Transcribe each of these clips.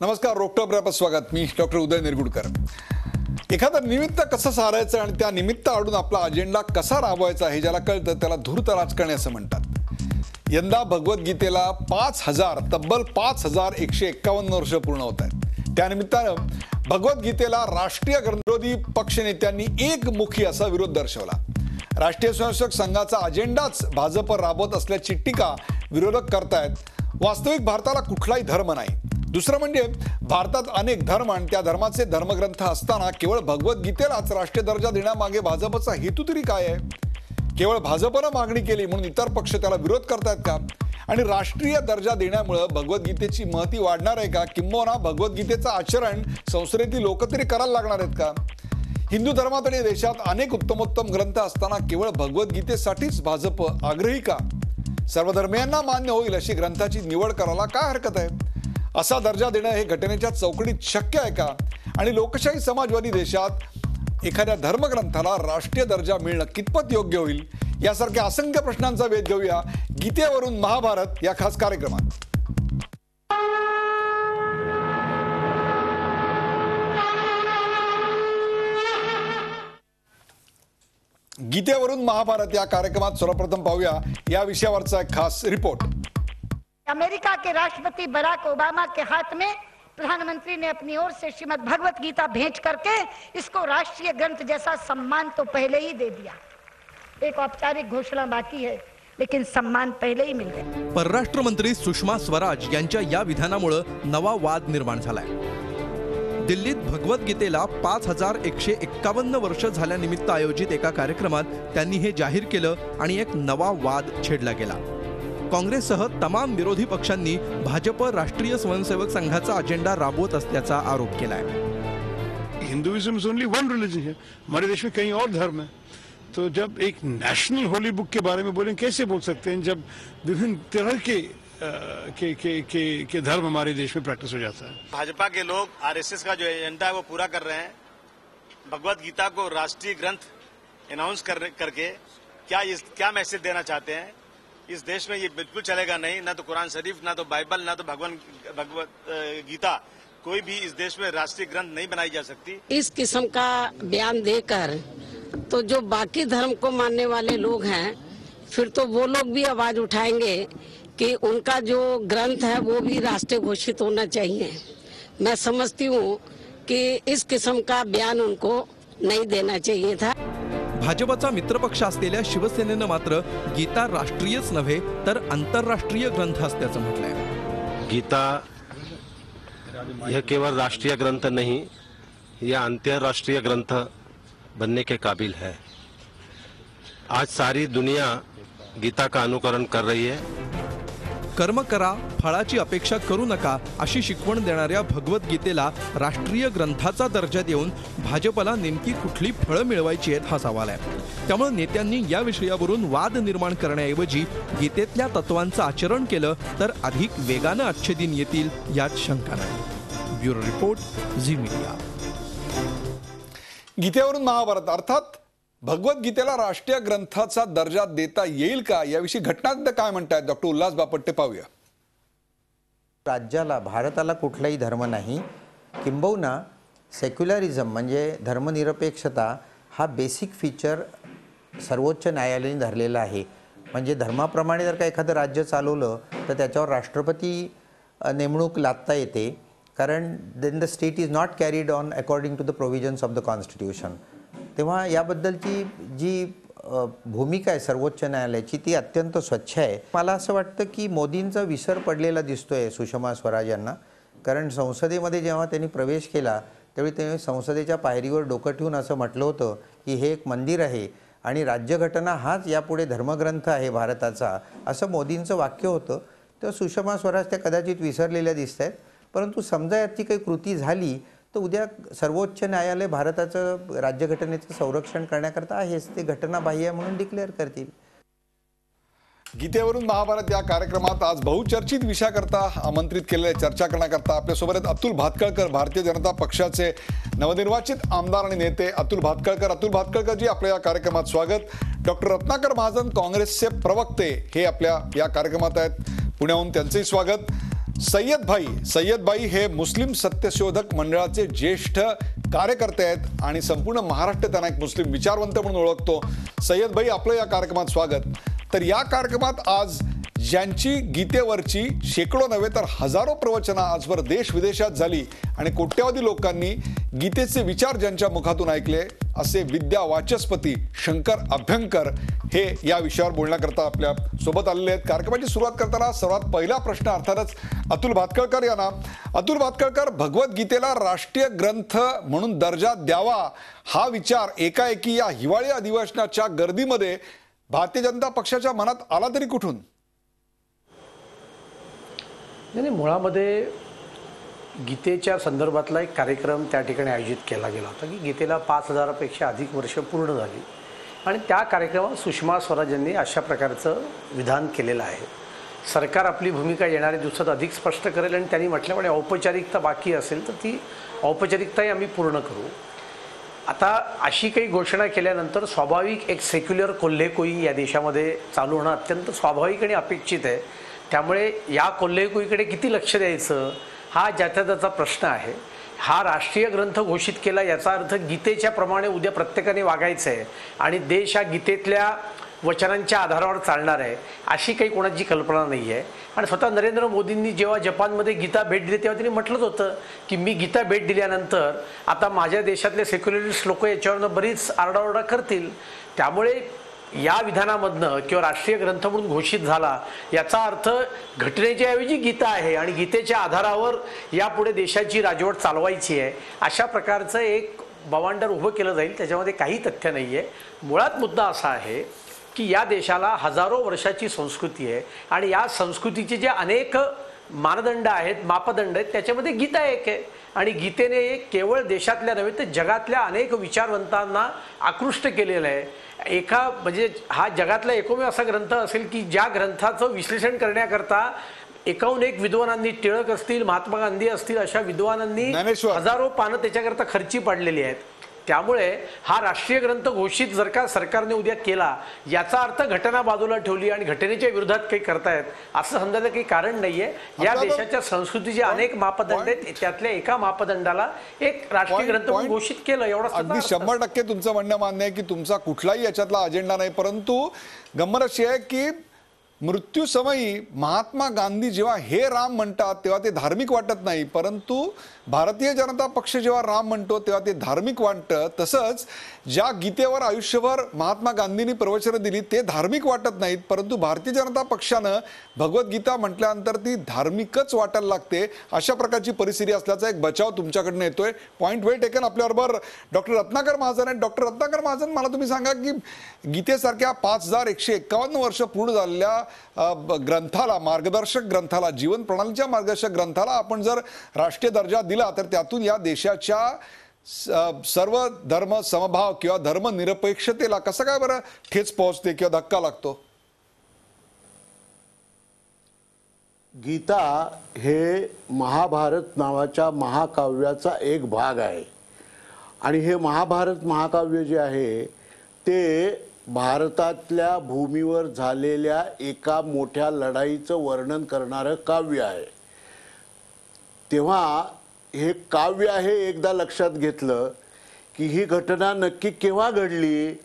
नमस्कार, रोकटोक रॅप स्वागत. मी डॉक्टर उदय निरगुडकर. एखादं निमित्त कसं सारायचं आणि त्या निमित्त आडून आपला अजेंडा कसा राबवायचा हे ज्याला कळतं त्याला धूर्त राजकारणी असं म्हणतात. यंदा भगवद्गीतेला तब्बल 5,151 वर्ष पूर्ण होत आहेत. त्यानिमित्तानं भगवद्गीतेला राष्ट्रीय विरोधी पक्षनेत्यांनी एकमुखी असा विरोध दर्शवला. राष्ट्रीय स्वयंसेवक संघाचा अजेंडाच भाजप राबवत असल्याची टीका विरोधक करतायत. वास्तविक भारताला कुठलाही धर्म नाही. दुसरं म्हणजे भारतात अनेक धर्म आणि त्या धर्माचे धर्मग्रंथ असताना केवळ भगवद्गीतेलाच राष्ट्रीय दर्जा देण्यामागे भाजपचा हेतू तरी काय आहे? केवळ भाजपनं मागणी केली म्हणून इतर पक्ष त्याला विरोध करतायत का? आणि राष्ट्रीय दर्जा देण्यामुळे भगवद्गीतेची महती वाढणार आहे का? किंबहुना भगवद्गीतेचं आचरण संसदेतील लोक तरी करायला लागणार आहेत का? हिंदू धर्मात आणि देशात अनेक उत्तमोत्तम ग्रंथ असताना केवळ भगवद्गीतेसाठीच भाजप आग्रही का? सर्व धर्मियांना मान्य होईल अशी ग्रंथाची निवड करायला काय हरकत आहे? असा दर्जा देणं हे घटनेच्या चौकटीत शक्य आहे का? आणि लोकशाही समाजवादी देशात एखाद्या धर्मग्रंथाला राष्ट्रीय दर्जा मिळणं कितपत योग्य होईल? यासारख्या असंख्य प्रश्नांचा वेध घेऊया गीतेवरून महाभारत या खास कार्यक्रमात. गीतेवरून महाभारत या कार्यक्रमात सर्वप्रथम पाहूया या विषयावरचा एक खास रिपोर्ट. अमेरिका के राष्ट्रपति बराक ओबामा के हाथ में प्रधानमंत्री ने अपनी ओर से श्रीमद् भगवत गीता भेंट करके इसको राष्ट्रीय ग्रंथ जैसा सम्मान तो पहले ही दे दिया. एक औपचारिक घोषणा बाकी है, लेकिन सम्मान पहले ही मिल गया. परराष्ट्र मंत्री सुषमा स्वराज यांच्या या विधानामुळे नवा वाद निर्माण झालाय. दिल्लीत भगवद्गीतेला 5,151 वर्ष झाल्यानिमित्त आयोजित एका कार्यक्रमात त्यांनी हे जाहीर केलं आणि एक नवा वाद छेडला गेला. काँग्रेससह तमाम विरोधी पक्षांनी भाजप राष्ट्रीय स्वयंसेवक संघाचा अजेंडा राबवत असल्याचा आरोप केलाय. Hinduism is only one religion है. हमारे देश में कई और धर्म है. तो जब एक नेशनल होली बुक के बारे में बोलें, कैसे बोल सकते हैं जब विभिन्न तरह के धर्म हमारे देश में प्रैक्टिस हो जाता है. भाजपा के लोग आरएसएस का जो एजेंडा है वो पूरा कर रहे हैं. भगवत गीता को राष्ट्रीय ग्रंथ अनाउंस करके क्या मैसेज देना चाहते हैं? इस देश में ये बिल्कुल चलेगा नहीं. ना तो कुरान शरीफ, ना तो बाइबल, ना तो भगवत गीता, कोई भी इस देश में राष्ट्रीय ग्रंथ नहीं बनाई जा सकती. इस किस्म का बयान देकर तो जो बाकी धर्म को मानने वाले लोग हैं, फिर तो वो लोग भी आवाज उठाएंगे कि उनका जो ग्रंथ है वो भी राष्ट्रीय घोषित होना चाहिए. मैं समझती हूँ कि इस किस्म का बयान उनको नहीं देना चाहिए था. भाजपचा मित्रपक्ष असलेल्या शिवसेनेनं मात्र गीता राष्ट्रीयच नव्हे तर आंतरराष्ट्रीय ग्रंथ असल्याचं म्हटलंय. गीता यह केवल राष्ट्रीय ग्रंथ नहीं, यह अंतरराष्ट्रीय ग्रंथ बनने के काबिल है. आज सारी दुनिया गीता का अनुकरण कर रही है. कर्म करा, फळाची अपेक्षा करू नका अशी शिकवण देणाऱ्या भगवद्गीतेला राष्ट्रीय ग्रंथाचा दर्जा देऊन भाजपला नेमकी कुठली फळं मिळवायची आहेत हा सवाल आहे. त्यामुळे नेत्यांनी या विषयावरून वाद निर्माण करण्याऐवजी गीतेतल्या तत्वांचं आचरण केलं तर अधिक वेगानं आजचे दिन येतील यात शंका नाही. Bureau report, Zee media. गीतेवरून महाभारत अर्थात भगवद्गीतेला राष्ट्रीय ग्रंथाचा दर्जा देता येईल का याविषयी घटनाज्ञ काय म्हणतात डॉक्टर उल्हास बापट्टे पाहूया. राज्याला, भारताला कुठलाही धर्म नाही. किंबहुना सेक्युलरिझम म्हणजे धर्मनिरपेक्षता हा बेसिक फीचर सर्वोच्च न्यायालयाने धरलेला आहे. म्हणजे धर्माप्रमाणे जर का एखादं राज्य चालवलं तर त्याच्यावर राष्ट्रपती नेमणूक लादता येते, कारण then the state is not carried on according to the provisions of the constitution. तेव्हा याबद्दलची जी भूमिका आहे सर्वोच्च न्यायालयाची ती अत्यंत स्वच्छ आहे. मला असं वाटतं की मोदींचा विसर पडलेला दिसतोय सुषमा स्वराज यांना, कारण संसदेमध्ये जेव्हा त्यांनी प्रवेश केला त्यावेळी त्यांनी संसदेच्या पायरीवर डोकं ठेवून असं म्हटलं होतं की हे एक मंदिर आहे आणि राज्यघटना हाच यापुढे धर्मग्रंथ आहे भारताचा, असं मोदींचं वाक्य होतं. तर सुषमा स्वराज त्या कदाचित विसरलेल्या दिसत आहेत. परंतु समजा याची काही कृती झाली तर उद्या सर्वोच्च न्यायालय भारताचं राज्यघटनेचं संरक्षण करण्याकरता आहेच, ते घटनाबाह्य म्हणून डिक्लेअर करतील. गीतेवरून महाभारत या कार्यक्रमात आज बहुचर्चित विषयाकरता आमंत्रित केलेल्या चर्चा करण्याकरता आपल्यासोबत आहेत अतुल भातखळकर, भारतीय जनता पक्षाचे नवनिर्वाचित आमदार आणि नेते अतुल भातखळकर. अतुल भातखळकरजी, आपल्या या कार्यक्रमात स्वागत. डॉक्टर रत्नाकर महाजन, काँग्रेसचे प्रवक्ते, हे आपल्या या कार्यक्रमात आहेत. पुण्याहून त्यांचंही स्वागत. सय्यदभाई हे मुस्लिम सत्यशोधक मंडळाचे ज्येष्ठ कार्यकर्ते आहेत आणि संपूर्ण महाराष्ट्र त्यांना एक मुस्लिम विचारवंत म्हणून ओळखतो. सय्यदभाई, आपलं या कार्यक्रमात स्वागत. तर या कार्यक्रमात आज ज्यांची गीतेवरची शेकडो नव्हे तर हजारो प्रवचनं आजवर देश विदेशात झाली आणि कोट्यावधी लोकांनी गीतेचे विचार ज्यांच्या मुखातून ऐकले असे विद्या वाचस्पती शंकर अभ्यंकर हे या विषयावर बोलण्याकरता आपल्या सोबत आलेले आहेत. कार्यक्रमाची सुरुवात करताना सर्वात पहिला प्रश्न अर्थातच अतुल भातखळकर यांना. अतुल भातखळकर, भगवद्गीतेला राष्ट्रीय ग्रंथ म्हणून दर्जा द्यावा हा विचार एकाएकी या हिवाळी अधिवेशनाच्या गर्दीमध्ये भारतीय जनता पक्षाच्या मनात आला तरी कुठून? नाही, मुळामध्ये गीतेच्या संदर्भातला एक कार्यक्रम त्या ठिकाणी आयोजित केला गेला होता की गीतेला 5000पेक्षा अधिक वर्ष पूर्ण झाली आणि त्या कार्यक्रमात सुषमा स्वराज यांनी अशा प्रकारचं विधान केलेलं आहे. सरकार आपली भूमिका येणाऱ्या दिवसात अधिक स्पष्ट करेल आणि त्यांनी म्हटल्यामुळे औपचारिकता बाकी असेल तर ती औपचारिकताही आम्ही पूर्ण करू. आता अशी काही घोषणा केल्यानंतर स्वाभाविक एक सेक्युलर कोल्हेकोई या देशामध्ये चालू होणं अत्यंत स्वाभाविक आणि अपेक्षित आहे. त्यामुळे या कोल्हेकोईकडे किती लक्ष द्यायचं हा ज्याचा त्याचा प्रश्न आहे. हा राष्ट्रीय ग्रंथ घोषित केला याचा अर्थ गीतेच्या प्रमाणे उद्या प्रत्येकाने वागायचं आहे आणि देश हा गीतेतल्या वचनांच्या आधारावर चालणार आहे अशी काही कोणाची कल्पना नाही आहे. आणि स्वतः नरेंद्र मोदींनी जेव्हा जपानमध्ये गीता भेट दिली तेव्हा त्यांनी म्हटलंच होतं की मी गीता भेट दिल्यानंतर आता माझ्या देशातले सेक्युलरिस्ट लोक याच्यावरनं बरीच आरडाओरडा करतील. त्यामुळे या विधानामधनं किंवा राष्ट्रीय ग्रंथ म्हणून घोषित झाला याचा अर्थ घटनेच्या ऐवजी गीता आहे आणि गीतेच्या आधारावर यापुढे देशाची राजवट चालवायची आहे अशा प्रकारचं एक बवांडर उभं केलं जाईल. त्याच्यामध्ये काही तथ्य नाही आहे. मुळात मुद्दा असा आहे की या देशाला हजारो वर्षाची संस्कृती आहे आणि या संस्कृतीचे जे अनेक मानदंड आहेत, मापदंड आहेत, त्याच्यामध्ये गीता एक आहे आणि गीतेने केवळ देशातल्या नव्हे तर जगातल्या अनेक विचारवंतांना आकृष्ट केलेलं आहे. म्हणजे हा जगातला एकमेव असा ग्रंथ असेल की ज्या ग्रंथाचं विश्लेषण करण्याकरता एकाहून एक विद्वानांनी, टिळक असतील, महात्मा गांधी असतील, अशा विद्वानांनी हजारो पानं त्याच्याकरता खर्ची पाडलेली आहेत. त्यामुळे हा राष्ट्रीय ग्रंथ घोषित जर का सरकारने उद्या केला याचा अर्थ घटना बाजूला ठेवली आणि घटनेच्या विरोधात काही करतायत असं समजायला काही कारण नाहीये. या देशाच्या संस्कृतीचे अनेक मापदंड आहेत, त्यातल्या एका मापदंडाला एक राष्ट्रीय ग्रंथ म्हणून घोषित केलं एवढं. अगदी 100% तुमचं म्हणणं मान्य आहे की तुमचा कुठलाही याच्यातला अजेंडा नाही. परंतु गंमत अशी आहे की मृत्यूसमयी महात्मा गांधी जेव्हा हे राम म्हणतात तेव्हा ते धार्मिक वाटत नाही, परंतु भारतीय जनता पक्ष जेव्हा राम म्हणतो तेव्हा ते धार्मिक वाटतं. तसंच ज्या गीतेवर आयुष्यभर महात्मा गांधींनी प्रवचनं दिली ते धार्मिक वाटत नाहीत, परंतु भारतीय जनता पक्षानं भगवद्गीता म्हटल्यानंतर ती धार्मिकच वाटायला लागते. अशा प्रकारची परिस्थिती असल्याचा एक बचाव तुमच्याकडनं येतोय. पॉईंट वेल टेकन. आपल्याबरोबर डॉक्टर रत्नाकर महाजन आहेत. डॉक्टर रत्नाकर महाजन, मला तुम्ही सांगा की गीतेसारख्या 5151 वर्ष पूर्ण झालेल्या ग्रंथाला, मार्गदर्शक ग्रंथाला, जीवन प्रणालीच्या मार्गदर्शक ग्रंथाला आपण जर राष्ट्रीय दर्जा दिला तर त्यातून या देशाच्या सर्व धर्म समभाव किंवा धर्मनिरपेक्षतेला कसं काय बरं ठेच पोहोचते किंवा धक्का लागतो? गीता हे महाभारत नावाच्या महाकाव्याचा एक भाग आहे आणि हे महाभारत महाकाव्य जे आहे ते भारतातल्या भूमीवर झालेल्या एका मोठ्या लढाईचं वर्णन करणारं काव्य आहे. तेव्हा हे काव्य आहे एकदा लक्षात घेतलं की ही घटना नक्की केव्हा घडली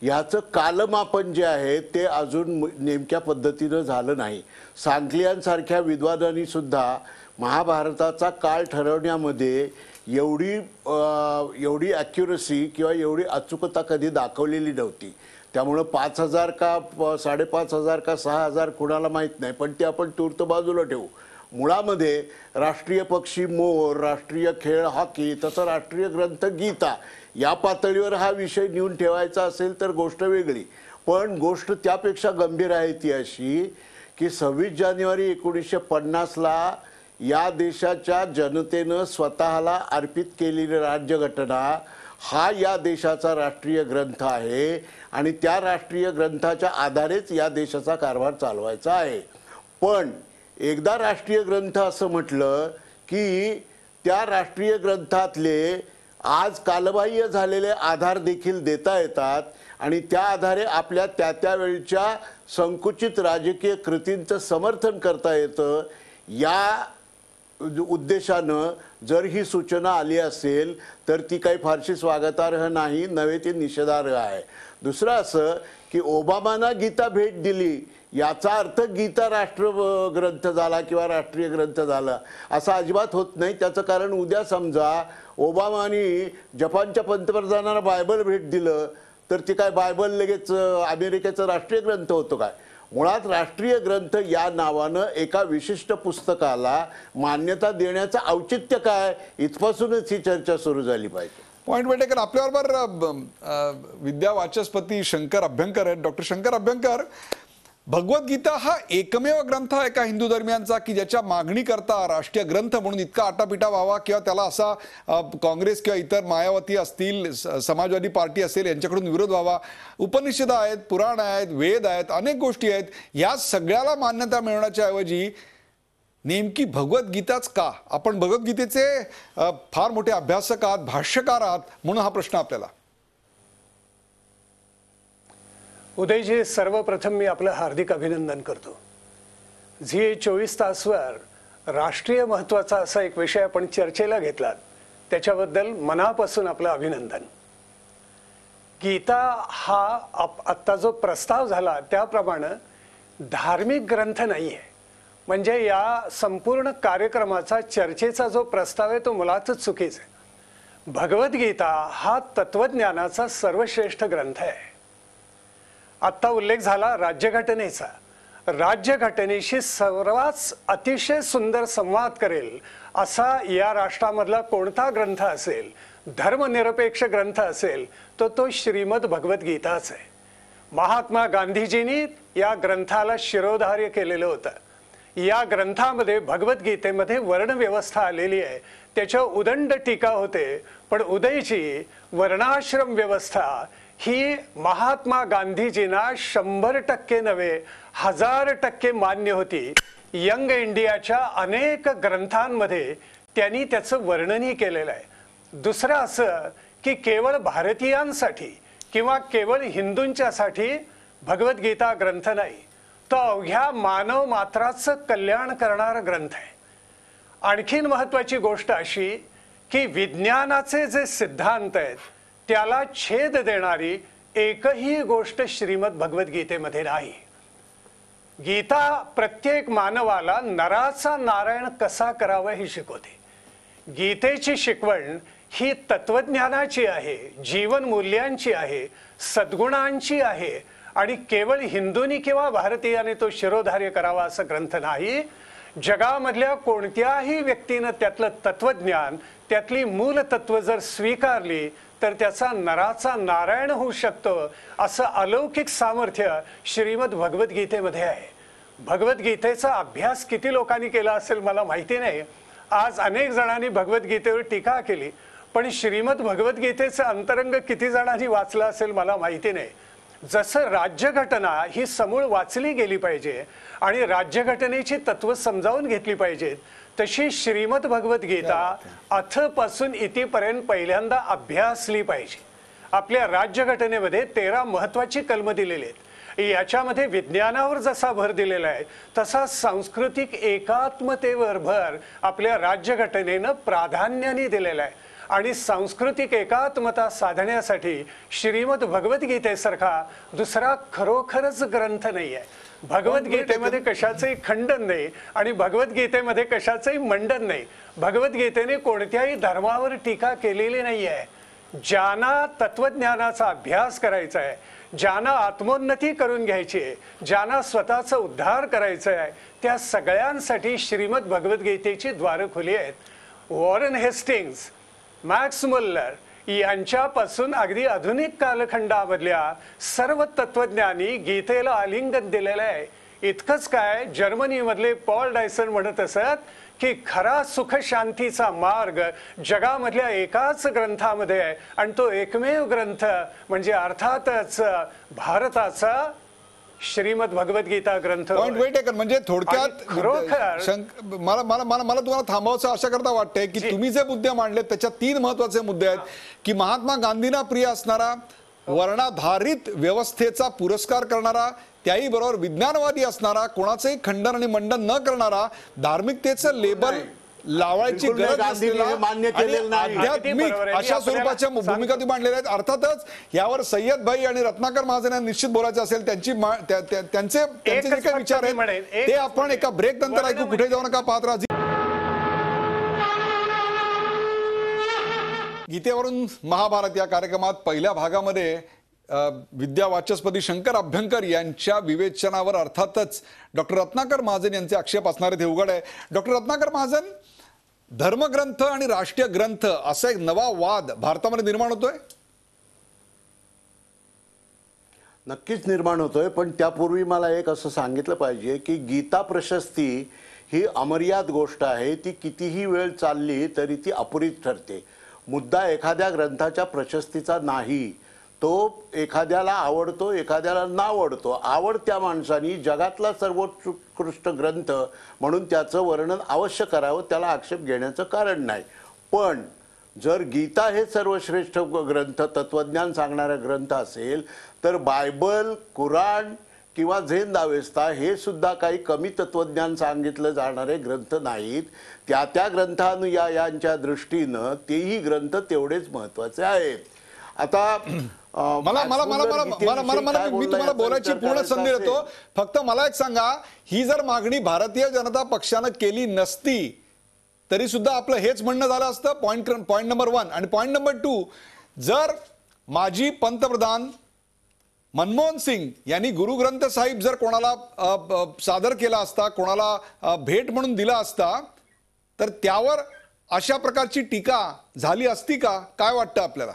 याचं कालमापन जे आहे ते अजून नेमक्या पद्धतीनं झालं नाही. सांकलियांसारख्या विद्वानांनी सुद्धा महाभारताचा काळ ठरवण्यामध्ये एवढी ॲक्युरसी किंवा एवढी अचूकता कधी दाखवलेली नव्हती. त्यामुळं 5000 का 5500 का 6000 कुणाला माहीत नाही, पण ते आपण तूर्त बाजूला ठेवू. मुळामध्ये राष्ट्रीय पक्षी मोर, राष्ट्रीय खेळ हॉकी, तसं राष्ट्रीय ग्रंथ गीता या पातळीवर हा विषय नेऊन ठेवायचा असेल तर गोष्ट वेगळी. पण गोष्ट त्यापेक्षा गंभीर आहे ती अशी की 26 जानेवारी 1950ला या देशाच्या जनतेनं स्वतःला अर्पित केलेली राज्यघटना हा या देशाचा राष्ट्रीय ग्रंथ आहे आणि त्या राष्ट्रीय ग्रंथाच्या आधारेच या देशाचा कारभार चालवायचा आहे. पण एकदा राष्ट्रीय ग्रंथ असं म्हटलं की त्या राष्ट्रीय ग्रंथातले आज कालबाह्य झालेले आधार देखील देता येतात आणि त्या आधारे आपल्या त्या वेळच्या संकुचित राजकीय कृतींचं समर्थन करता येतं. या उद्देशानं जर ही सूचना आली असेल तर ती काही फारशी स्वागतार्ह नाही, नव्हे ती निषेधार्ह आहे. दुसरं असं की ओबामांना गीता भेट दिली याचा अर्थ गीता राष्ट्रग्रंथ झाला किंवा राष्ट्रीय ग्रंथ झाला असं अजिबात होत नाही. त्याचं कारण उद्या समजा ओबामानी जपानच्या पंतप्रधानांना बायबल भेट दिलं तर ती काय बायबल लगेच अमेरिकेचं राष्ट्रीय ग्रंथ होतो काय? मुळात राष्ट्रीय ग्रंथ या नावानं एका विशिष्ट पुस्तकाला मान्यता देण्याचं औचित्य काय, इथपासूनच ही चर्चा सुरू झाली पाहिजे. पॉइंट वेटेकर आपल्याबरोबर विद्या वाचस्पती शंकर अभ्यंकर आहेत. डॉक्टर शंकर अभ्यंकर, भगवद्गीता हा एकमेव ग्रंथ आहे का हिंदू धर्मियांचा की ज्याच्या मागणी करता राष्ट्रीय ग्रंथ म्हणून इतका आटापिटा व्हावा किंवा त्याला असा काँग्रेस किंवा इतर मायावती असतील, समाजवादी पार्टी असेल यांच्याकडून विरोध व्हावा? उपनिषद आहेत, पुराण आहेत, वेद आहेत, अनेक गोष्टी आहेत. या सगळ्याला मान्यता मिळवण्याच्या ऐवजी नेमकी भगवद्गीताच का? आपण भगवद्गीतेचे फार मोठे अभ्यासक आहात, भाष्यकार आहात, म्हणून हा प्रश्न आपल्याला. उदयजी, सर्वप्रथम मी आपलं हार्दिक अभिनंदन करतो. झी 24 तासवर राष्ट्रीय महत्त्वाचा असा एक विषय आपण चर्चेला घेतलात, त्याच्याबद्दल मनापासून आपलं अभिनंदन. गीता हा आत्ता जो प्रस्ताव झाला त्याप्रमाणे धार्मिक ग्रंथ नाही आहे. म्हणजे या संपूर्ण कार्यक्रमाचा चर्चेचा जो प्रस्ताव आहे तो मुळातच चुकीचा आहे. भगवद्गीता हा तत्वज्ञानाचा सर्वश्रेष्ठ ग्रंथ आहे. आत्ता उल्लेख झाला राज्यघटनेचा. राज्यघटनेशी सर्वात अतिशय सुंदर संवाद करेल असा या राष्ट्रामधला कोणता ग्रंथ असेल, धर्मनिरपेक्ष ग्रंथ असेल तर तो श्रीमद भगवद्गीताच आहे. महात्मा गांधीजींनी या ग्रंथाला शिरोधार्य केलेलं होतं. या ग्रंथामध्ये भगवद्गीतेमध्ये वर्णव्यवस्था आलेली आहे. त्याच्या उदंड टीका होते, पण उदयची वर्णाश्रम व्यवस्था ही महात्मा गांधीजींना 100% नव्हे 1000% मान्य होती. यंग इंडियाच्या अनेक ग्रंथांमध्ये त्यांनी त्याचं वर्णनही केलेलं आहे. दुसरं असं की केवळ भारतीयांसाठी किंवा केवळ हिंदूंच्यासाठी भगवद्गीता ग्रंथ नाही, तो अवघ्या मानव मात्राचं कल्याण करणारा ग्रंथ आहे. आणखीन महत्त्वाची गोष्ट अशी की विज्ञानाचे जे सिद्धांत आहेत त्याला छेद देणारी एकही गोष्ट श्रीमद भगवद्गीतेमध्ये नाही. गीता प्रत्येक मानवाला नराचा नारायण कसा करावा हे शिकवते. गीतेची शिकवण ही तत्वज्ञानाची आहे, जीवन मूल्यांची आहे, सद्गुणांची आहे आणि केवळ हिंदूंनी किंवा भारतीयाने तो शिरोधार्य करावा असा ग्रंथ नाही. जगामधल्या कोणत्याही व्यक्तीनं त्यातलं तत्वज्ञान, त्यातली मूलतत्व जर स्वीकारली तर त्याचा नराचा नारायण होऊ शकतो असं अलौकिक सामर्थ्य श्रीमद भगवद्गीतेमध्ये आहे. भगवद्गीतेचा अभ्यास किती लोकांनी केला असेल मला माहिती नाही. आज अनेक जणांनी भगवद्गीतेवर टीका केली, पण श्रीमद भगवद्गीतेचं अंतरंग किती जणांनी वाचलं असेल मला माहिती नाही. जसं राज्यघटना ही समूळ वाचली गेली पाहिजे आणि राज्यघटनेची तत्व समजावून घेतली पाहिजेत, तशी श्रीमद भगवद्गीता अथपासून इतिपर्यंत पहिल्यांदा अभ्यासली पाहिजे. आपल्या राज्यघटनेमध्ये 13 महत्त्वाची कलमं दिलेली आहेत. याच्यामध्ये विज्ञानावर जसा भर दिलेला आहे तसा सांस्कृतिक एकात्मतेवर भर आपल्या राज्यघटनेनं प्राधान्याने दिलेला आहे. आणि सांस्कृतिक एकात्मता साधण्यासाठी श्रीमद भगवद्गीतेसारखा दुसरा खरोखरच ग्रंथ नाही आहे. भगवद्गीतेमध्ये कशाचंही खंडन नाही आणि भगवद्गीतेमध्ये कशाचंही मंडन नाही. भगवद्गीतेने कोणत्याही धर्मावर टीका केलेली नाही आहे. ज्यांना तत्वज्ञानाचा अभ्यास करायचा आहे, ज्यांना आत्मोन्नती करून घ्यायची आहे, ज्यांना स्वतःचा उद्धार करायचा आहे, त्या सगळ्यांसाठी श्रीमद भगवद्गीतेची द्वारं खुली आहेत. वॉरेन हेस्टिंग्स, मॅक्स मुल्लर यांच्यापासून अगदी आधुनिक कालखंडामधल्या सर्व तत्वज्ञानी गीतेला आलिंगन दिलेलं आहे. इतकंच काय, जर्मनीमधले पॉल डायसन म्हणत असत की खरा सुख शांतीचा मार्ग जगामधल्या एकाच ग्रंथामध्ये आहे आणि तो एकमेव ग्रंथ म्हणजे अर्थातच भारताचा श्रीमद भगवद्गीता ग्रंथ. म्हणजे थोडक्यात मला मला मला मला तुम्हाला थांबवायचं अशा करता वाटतंय की तुम्ही जे मुद्दे मांडले त्याच्यात 3 महत्वाचे मुद्दे आहेत की महात्मा गांधींना प्रिय असणारा, वर्णाधारित व्यवस्थेचा पुरस्कार करणारा, त्याही बरोबर विज्ञानवादी असणारा, कोणाचंही खंडन आणि मंडन न करणारा, धार्मिकतेचं लेबल लावायची बिलकुल नाही, गरज गांधींनी नसलेला हे मान्य आणि केलेलं नाही. आध्यात्मिक बरोबर आहे. अशा मी स्वरूपाच्या आपल्याला भूमिका ती मांडलेल्या आहेत. अर्थातच यावर सय्यद भाई आणि रत्नाकर महाजन यांना निश्चित बोलायचं असेल, त्यांचे जे काही फक्त विचार मी म्हणेन, आहेत ते आपण एका ब्रेक नंतर ऐकू. कुठे जाऊ नका, पाहत राहा. गीतेवरून महाभारत या कार्यक्रमात पहिल्या भागामध्ये विद्या वाचस्पती शंकर अभ्यंकर यांच्या विवेचनावर अर्थातच डॉक्टर रत्नाकर महाजन यांचे आक्षेप असणारे ते उघड आहे. डॉक्टर रत्नाकर महाजन, धर्मग्रंथ आणि राष्ट्रीय ग्रंथ असा एक नवा वाद भारतामध्ये निर्माण होतोय. नक्कीच निर्माण होतोय, पण त्यापूर्वी मला एक असं सांगितलं पाहिजे की गीता प्रशस्ती ही अमर्याद गोष्ट आहे. ती कितीही वेळ चालली तरी ती अपुरीच ठरते. मुद्दा एखाद्या ग्रंथाच्या प्रशस्तीचा नाही, तो एखाद्याला आवडतो एखाद्याला ना आवडतो. आवडत्या माणसानी जगातला सर्वोत्कृष्ट ग्रंथ म्हणून त्याचं वर्णन अवश्य करावं, त्याला आक्षेप घेण्याचं कारण नाही. पण जर गीता हे सर्वश्रेष्ठ ग्रंथ, तत्वज्ञान सांगणारा ग्रंथ असेल, तर बायबल, कुराण किंवा झेन दावेस्ता हे सुद्धा काही कमी तत्वज्ञान सांगितलं जाणारे ग्रंथ नाहीत. त्या ग्रंथानुयायांच्या दृष्टीनं तेही ग्रंथ तेवढेच महत्वाचे आहेत. आता मला मी तुम्हाला बोलायची पूर्ण संधी देतो. फक्त मला एक सांगा, ही जर मागणी भारतीय जनता पक्षानं केली नसती तरी सुद्धा आपलं हेच म्हणणं झालं असतं. Point number 1. आणि पॉइंट नंबर 2, जर माजी पंतप्रधान मनमोहन सिंग यांनी गुरु ग्रंथ साहिब जर कोणाला सादर केला असता, कोणाला भेट म्हणून दिला असता, तर त्यावर अशा प्रकारची टीका झाली असती का? काय वाटतं आपल्याला?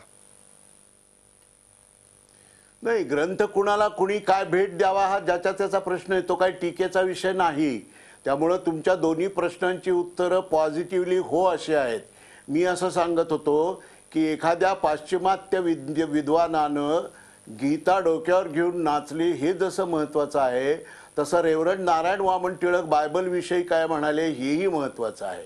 नाही, ग्रंथ कुणाला कुणी काय भेट द्यावा हा ज्याचा त्याचा प्रश्न आहे, तो काही टीकेचा विषय नाही. त्यामुळं तुमच्या दोन्ही प्रश्नांची उत्तरं पॉझिटिव्हली हो अशी आहेत. मी असं सांगत होतो की एखाद्या पाश्चिमात्य विद्वानानं गीता डोक्यावर घेऊन नाचली हे जसं महत्त्वाचं आहे, तसं रेव्हरंड नारायण वामन टिळक बायबलविषयी काय म्हणाले हेही महत्त्वाचं आहे.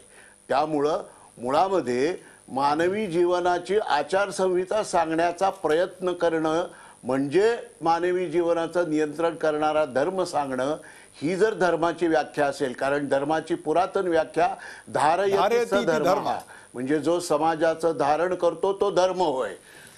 त्यामुळं मुळामध्ये मानवी जीवनाची आचारसंहिता सांगण्याचा प्रयत्न करणं म्हणजे मानवी जीवनाचं नियंत्रण करणारा धर्म सांगणं, ही जर धर्माची व्याख्या असेल, कारण धर्माची पुरातन व्याख्या धारयति धर्म, म्हणजे जो समाजाचं धारण करतो तो धर्म होय.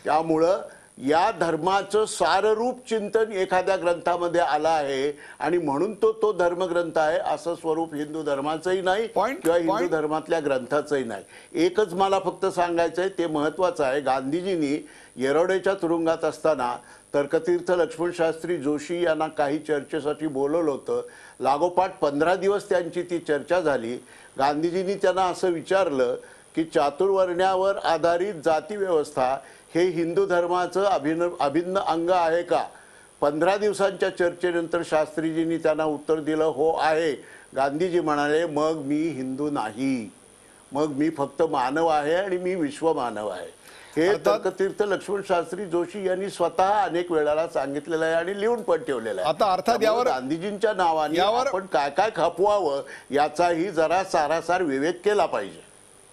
त्यामुळं या धर्माचं साररूप चिंतन एखाद्या ग्रंथामध्ये आलं आहे आणि म्हणून तो धर्मग्रंथ आहे असं स्वरूप हिंदू धर्माचंही नाही किंवा हिंदू धर्मातल्या ग्रंथाचंही नाही. एकच मला फक्त सांगायचं आहे, ते महत्त्वाचं आहे. गांधीजींनी येरवड्याच्या तुरुंगात असताना तर्कतीर्थ लक्ष्मण शास्त्री जोशी यांना काही चर्चेसाठी बोलवलं होतं. लागोपाठ 15 दिवस त्यांची ती चर्चा झाली. गांधीजींनी त्यांना असं विचारलं की चातुर्वर्ण्यावर आधारित जाती व्यवस्था हे हिंदू धर्माचं अभिन्न अंग आहे का? 15 दिवसांच्या चर्चेनंतर शास्त्रीजींनी त्यांना उत्तर दिलं, हो आहे. गांधीजी म्हणाले, मग मी हिंदू नाही, मग मी फक्त मानव आहे आणि मी विश्वमानव आहे. हे तर्कतीर्थ लक्ष्मण शास्त्री जोशी यांनी स्वतः अनेक वेळाला सांगितलेलं आहे आणि लिहून पण ठेवलेलं आहे. आता अर्थात यावर गांधीजींच्या नावाने आपण काय काय खपवावं याचाही जरा सारासार विवेक केला पाहिजे.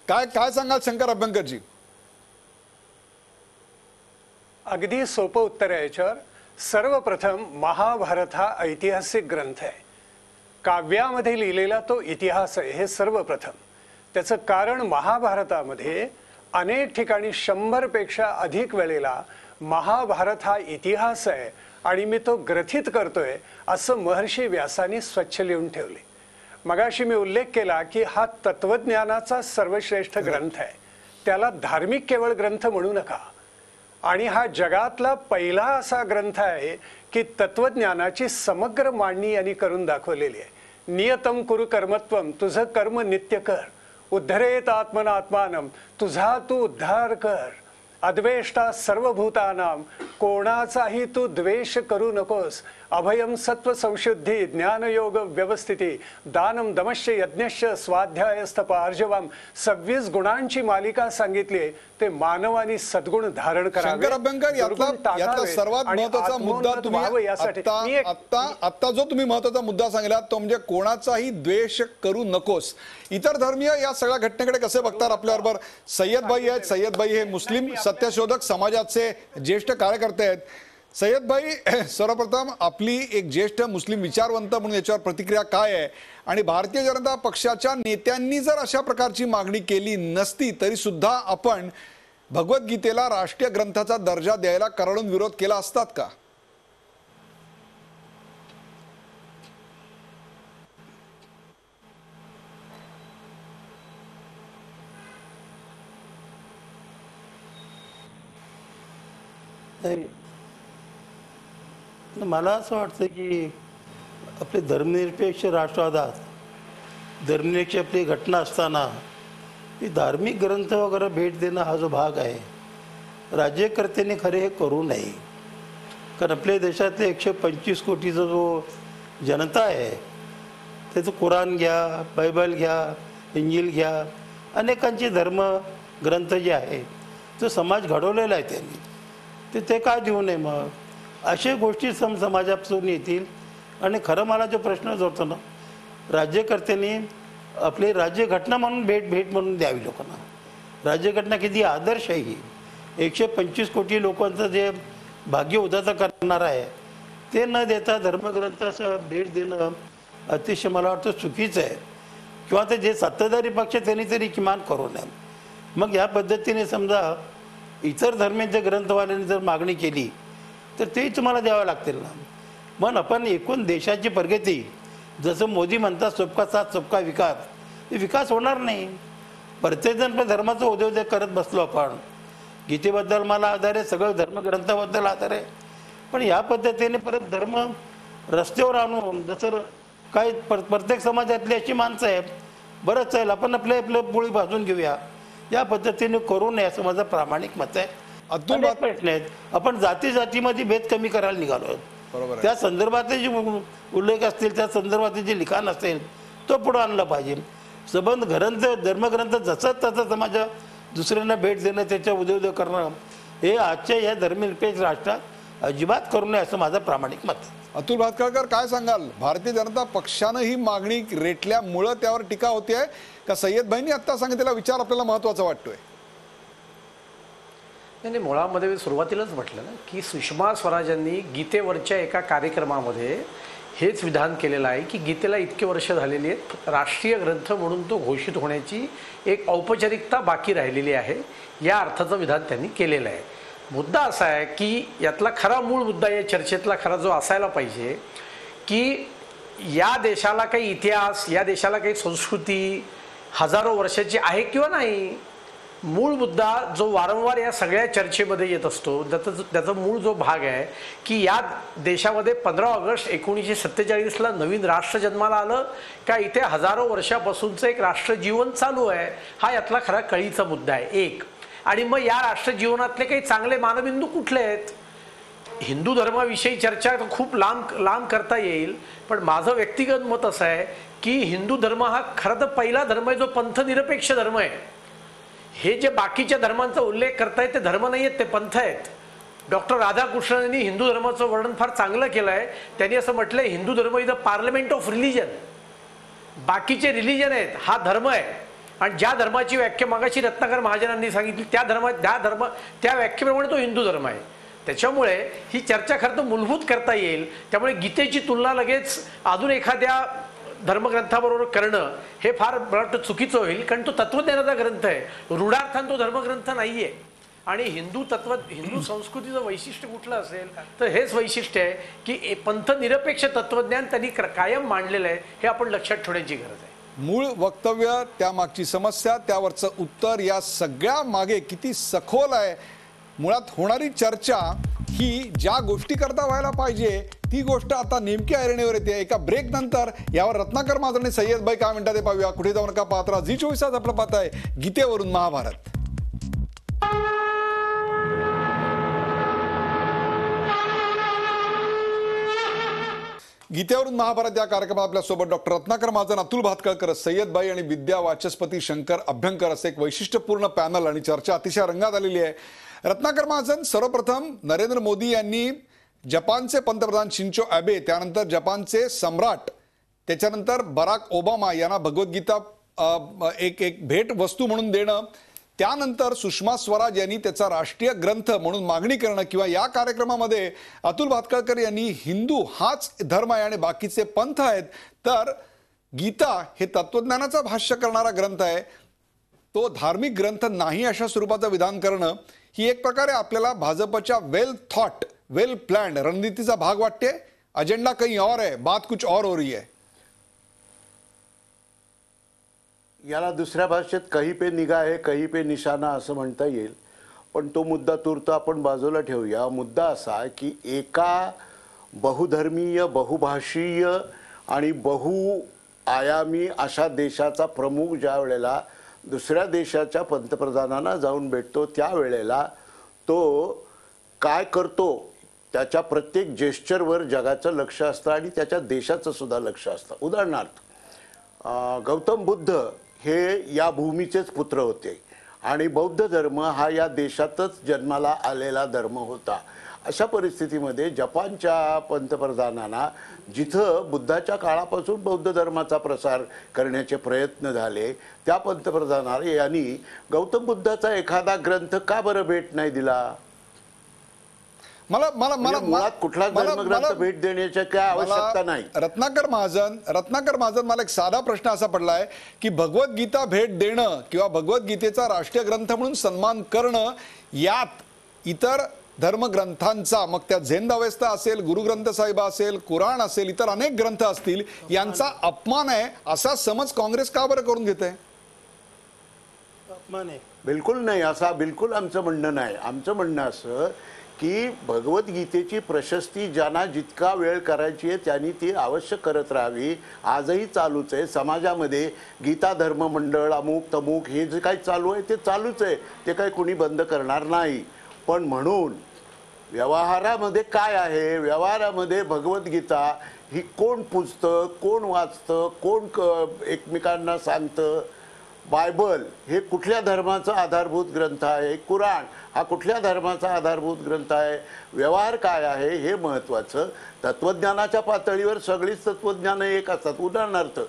काय सांगाल शंकर अभ्यंकरजी? अगदी सोपं उत्तर आहे याच्यावर. सर्वप्रथम महाभारत हा ऐतिहासिक ग्रंथ आहे. काव्यामध्ये लिहिलेला तो इतिहास आहे हे सर्वप्रथम. त्याचं कारण महाभारतामध्ये अनेक ठिकाणी 100 पेक्षा अधिक वेळेला महाभारत हा इतिहास आहे आणि मी तो ग्रथित करतोय असं महर्षी व्यासांनी स्वच्छ लिहून ठेवले. मगाशी मी उल्लेख केला की हा तत्वज्ञानाचा सर्वश्रेष्ठ ग्रंथ आहे. त्याला धार्मिक केवळ ग्रंथ म्हणू नका. आणि हा जगातला पहिला असा ग्रंथ आहे की तत्वज्ञानाची समग्र मांडणी यांनी करून दाखवलेली आहे. नियतम कुरु कर्मत्वम, तुझं कर्म नित्य कर. उद्धरेत आत्मनात्मानम, तुझा तू उद्धार कर. अद्वेष्टा सर्वभूतानाम, कोणाचाही तू द्वेष करू नकोस. अभयम सत्व संशुद्धी, ज्ञानयोग व्यवस्थिती, दानम दमश्य यज्ञश्य, स्वाध्यायस्तप आर्जवम. 26 गुणांची मालिका सांगितली. ते मानवानी सद्गुण धारण करावे. शंकर अभ्यंकर, यातला सर्वात महत्त्वाचा मुद्दा तुम्ही आता जो तुम्ही महत्त्वाचा मुद्दा सांगितला तो म्हणजे कोणाचाही द्वेष करू नकोस. इतर धर्मीय या सगळ्या घटनेकडे कसे बघतात? आपल्याबरोबर सय्यद भाई आहेत. सय्यद भाई हे मुस्लिम सत्यशोधक समाजाचे ज्येष्ठ कार्यकर्ते आहेत. सय्यद भाई, सर्वप्रथम आपली एक ज्येष्ठ मुस्लिम विचारवंत म्हणून याच्यावर प्रतिक्रिया काय आहे? आणि भारतीय जनता पक्षाच्या नेत्यांनी जर अशा प्रकारची मागणी केली नसती तरी सुद्धा आपण भगवद्गीतेला राष्ट्रीय ग्रंथाचा दर्जा द्यायला कडाडून विरोध केला असतात का? नाही, मला असं वाटतं की आपले धर्मनिरपेक्ष राष्ट्रवादात धर्मनिरपेक्ष आपली घटना असताना ही धार्मिक ग्रंथ वगैरे भेट देणं हा जो भाग आहे राज्यकर्त्यांनी खरे हे करू नये. कारण आपल्या देशातले 125 कोटीचा जो जनता आहे त्याचं कुराण घ्या, बायबल घ्या, इंजिल घ्या, अनेकांचे धर्म ग्रंथ जे आहे तो समाज घडवलेला आहे त्यांनी, ते काय देऊ नये? मग अशा गोष्टी समाजापासून येतील. आणि खरं मला जो प्रश्न जो होतो ना, राज्यकर्त्यांनी आपली राज्यघटना म्हणून भेट म्हणून द्यावी लोकांना. राज्यघटना किती आदर्श आहे ही. 125 कोटी लोकांचं जे भाग्य उदात्त करणार आहे ते न देता धर्मग्रंथाचं भेट देणं अतिशय मला वाटतं चुकीचं आहे. किंवा ते जे सत्ताधारी पक्ष त्यांनी तरी किमान करू नये. मग या पद्धतीने समजा इतर धर्मांच्या ग्रंथवाल्यांनी जर मागणी केली तर तेही तुम्हाला द्यावं लागतील ना. मग आपण एकूण देशाची प्रगती, जसं मोदी म्हणतात सबका साथ सबका विकास, हे विकास होणार नाही. प्रत्येकजण आपल्या धर्माचा उद्योग करत बसलो आपण. गीतेबद्दल मला आधार आहे, सगळं धर्मग्रंथाबद्दल आधार आहे. पण या पद्धतीने परत धर्म रस्त्यावर आणून, जसं काही प्रत्येक समाजातली अशी माणसं आहेत, बरंच चालेल आपण आपल्या पोळी भाजून घेऊया, या पद्धतीने करू नये असं माझं प्रामाणिक मत आहे. अनेक प्रश्न आहेत. आपण जातीमध्ये भेद कमी करायला निघालो. त्या संदर्भातले जे उल्लेख असतील, त्या संदर्भातले जे लिखाण असेल तो पुढे आणलं पाहिजे. संबंध ग्रंथ, धर्मग्रंथ जसं तसं समाज दुसऱ्यांना भेट देणं, त्याच्या उद्योग करणं, हे आजच्या या धर्मनिरपेक्ष राष्ट्रात अजिबात करू नये असं माझं प्रामाणिक मत आहे. अतुल भातखळकर, काय सांगाल? भारतीय जनता पक्षानं ही मागणी रेटल्यामुळं त्यावर टीका होते आहे का सय्यद भाईंनी आता सांगितलेला विचार आपल्याला महत्त्वाचा वाटतोय? नाही, मुळामध्ये सुरुवातीलाच म्हटलं ना की सुषमा स्वराजांनी गीतेवरच्या एका कार्यक्रमामध्ये हेच विधान केलेलं आहे की गीतेला इतके वर्ष झालेली आहेत, राष्ट्रीय ग्रंथ म्हणून तो घोषित होण्याची एक औपचारिकता बाकी राहिलेली आहे, या अर्थाचं विधान त्यांनी केलेलं आहे. मुद्दा असा आहे की यातला खरा मूळ मुद्दा, या चर्चेतला खरा जो असायला पाहिजे की या देशाला काही इतिहास, या देशाला काही संस्कृती हजारो वर्षाची आहे किंवा नाही. मूळ मुद्दा जो वारंवार या सगळ्या चर्चेमध्ये येत असतो, त्याचा मूळ जो भाग आहे की या देशामध्ये 15 ऑगस्ट 1947ला नवीन राष्ट्र जन्माला आलं का इथे हजारो वर्षापासूनचं एक राष्ट्रजीवन चालू आहे, हा यातला खरा कळीचा मुद्दा आहे एक. आणि मग या राष्ट्रजीवनातले काही चांगले मानबिंदू कुठले आहेत? हिंदू धर्माविषयी चर्चा खूप लांब करता येईल, पण माझं व्यक्तिगत मत असं आहे की हिंदू धर्म हा खरं तर पहिला धर्म आहे जो पंथनिरपेक्ष धर्म आहे. हे जे बाकीच्या धर्मांचा उल्लेख करतायत ते धर्म नाही आहेत, ते पंथ आहेत. डॉक्टर राधाकृष्णन यांनी हिंदू धर्माचं वर्णन फार चांगलं केलं आहे. त्यांनी असं म्हटलंय, हिंदू धर्म is the parliament of religion. बाकीचे रिलिजन आहेत, हा धर्म आहे. आणि ज्या धर्माची व्याख्या मगाशी रत्नाकर महाजनांनी सांगितली त्या व्याख्येप्रमाणे तो हिंदू धर्म आहे. त्याच्यामुळे ही चर्चा खरं तर मूलभूत करता येईल. त्यामुळे गीतेची तुलना लगेच अजून एखाद्या धर्मग्रंथाबरोबर करणं हे फार मला वाटतं चुकीचं होईल, कारण तो तत्वज्ञानाचा ग्रंथ आहे, रूढार्थान तो धर्मग्रंथ नाही आहे. आणि हिंदू संस्कृतीचं वैशिष्ट्य कुठलं असेल तर हेच वैशिष्ट्य आहे की पंथनिरपेक्ष तत्वज्ञान त्यांनी कायम मांडलेलं आहे, हे आपण लक्षात ठेवण्याची गरज आहे. मूळ वक्तव्य, त्यामागची समस्या, त्यावरचं उत्तर, या सगळ्या मागे किती सखोल आहे. मुळात होणारी चर्चा ही ज्या गोष्टी करता व्हायला पाहिजे ती गोष्ट आता नेमकी ऐरणीवर येते. एका ब्रेक नंतर यावर रत्नाकर महाजन आणि सय्यद भाई काय म्हणतात ते पाहूया. कुठे जाऊ नका, पाहत राहा झी24 तास. आपलं पाहत आहे गीतेवरून महाभारत. गीतेवरून महाभारत या कार्यक्रमात आपल्यासोबत डॉक्टर रत्नाकर महाजन, अतुल भातखळकर, सय्यद भाई आणि विद्या वाचस्पती शंकर अभ्यंकर असं एक वैशिष्ट्यपूर्ण पॅनल आणि चर्चा अतिशय रंगात आलेली आहे. रत्नाकर महाजन, सर्वप्रथम नरेंद्र मोदी यांनी जपानचे पंतप्रधान शिंजो अॅबे, त्यानंतर जपानचे सम्राट, त्याच्यानंतर बराक ओबामा यांना भगवद्गीता एक भेट वस्तू म्हणून देणं, त्यानंतर सुषमा स्वराज यांनी त्याचा राष्ट्रीय ग्रंथ म्हणून मागणी करणं किंवा या कार्यक्रमामध्ये अतुल भातखळकर यांनी हिंदू हाच धर्म आहे आणि बाकीचे पंथ आहेत, तर गीता हे तत्वज्ञानाचा भाष्य करणारा ग्रंथ आहे, तो धार्मिक ग्रंथ नाही अशा स्वरूपाचं विधान करणं ही एक प्रकारे आपल्याला भाजपच्या वेल थॉट वेल प्लॅन्ड रणनीतीचा भाग वाटते। अजेंडा कहीं और है, बात कुछ और हो रही है। याला दुसऱ्या भाषेत कहीं पे निगाह है कहीं पे निशाणा असं म्हणता येईल, पण तो मुद्दा तूर्त आपण बाजूला ठेवूया। मुद्दा असा की एका बहुधर्मीय बहुभाषीय आणि बहुआयामी अशा देशाचा प्रमुख ज्या वेळेला दुसऱ्या देशाच्या पंतप्रधानांना जाऊन भेटतो त्यावेळेला तो काय करतो त्याच्या प्रत्येक जेस्चरवर जगाचं लक्ष असतं आणि त्याच्या देशाचं सुद्धा लक्ष असतं। उदाहरणार्थ गौतम बुद्ध हे या भूमीचेच पुत्र होते आणि बौद्ध धर्म हा या देशातच जन्माला आलेला धर्म होता। अशा परिस्थितीमध्ये जपानच्या पंतप्रधानांना जिथं बुद्धाच्या काळापासून बौद्ध धर्माचा प्रसार करण्याचे प्रयत्न झाले त्या पंतप्रधानांनी यांनी गौतम बुद्धाचा एखादा ग्रंथ का बरं भेट नाही दिला? मुळात कुठलाच धर्मग्रंथ भेट देण्याची काय आवश्यकता नाही। रत्नाकर महाजन मला एक साधा प्रश्न असा पडलाय की भगवद्गीता भेट देणं किंवा भगवद्गीतेचा राष्ट्रीय ग्रंथ म्हणून सन्मान करणं यात इतर धर्मग्रंथांचा, मग त्या झेंद अवस्था असेल, गुरुग्रंथ साहिब असेल, कुराण असेल, इतर अनेक ग्रंथ असतील, यांचा अपमान आहे असा समज काँग्रेस का बरं करून घेते? अपमान आहे बिलकुल नाही, असा बिलकुल आमचं म्हणणं नाही। आमचं म्हणणं असं की भगवद्गीतेची प्रशस्ती ज्यांना जितका वेळ करायची आहे त्यांनी ती अवश्य करत राहावी। आजही चालूच आहे समाजामध्ये गीता धर्म मंडळ अमुक तमुक हे जे काही चालू आहे ते चालूच आहे, ते काही कुणी बंद करणार नाही। पण म्हणून व्यवहारामध्ये काय आहे, व्यवहारामध्ये भगवद्गीता ही कोण पुजतं, कोण वाचतं, कोण एकमेकांना सांगतं, बायबल हे कुठल्या धर्माचा आधारभूत ग्रंथ आहे, कुराण हा कुठल्या धर्माचा आधारभूत ग्रंथ आहे, व्यवहार काय आहे हे महत्त्वाचं। तत्वज्ञानाच्या पातळीवर सगळीच तत्वज्ञान एक असतात। उदाहरणार्थ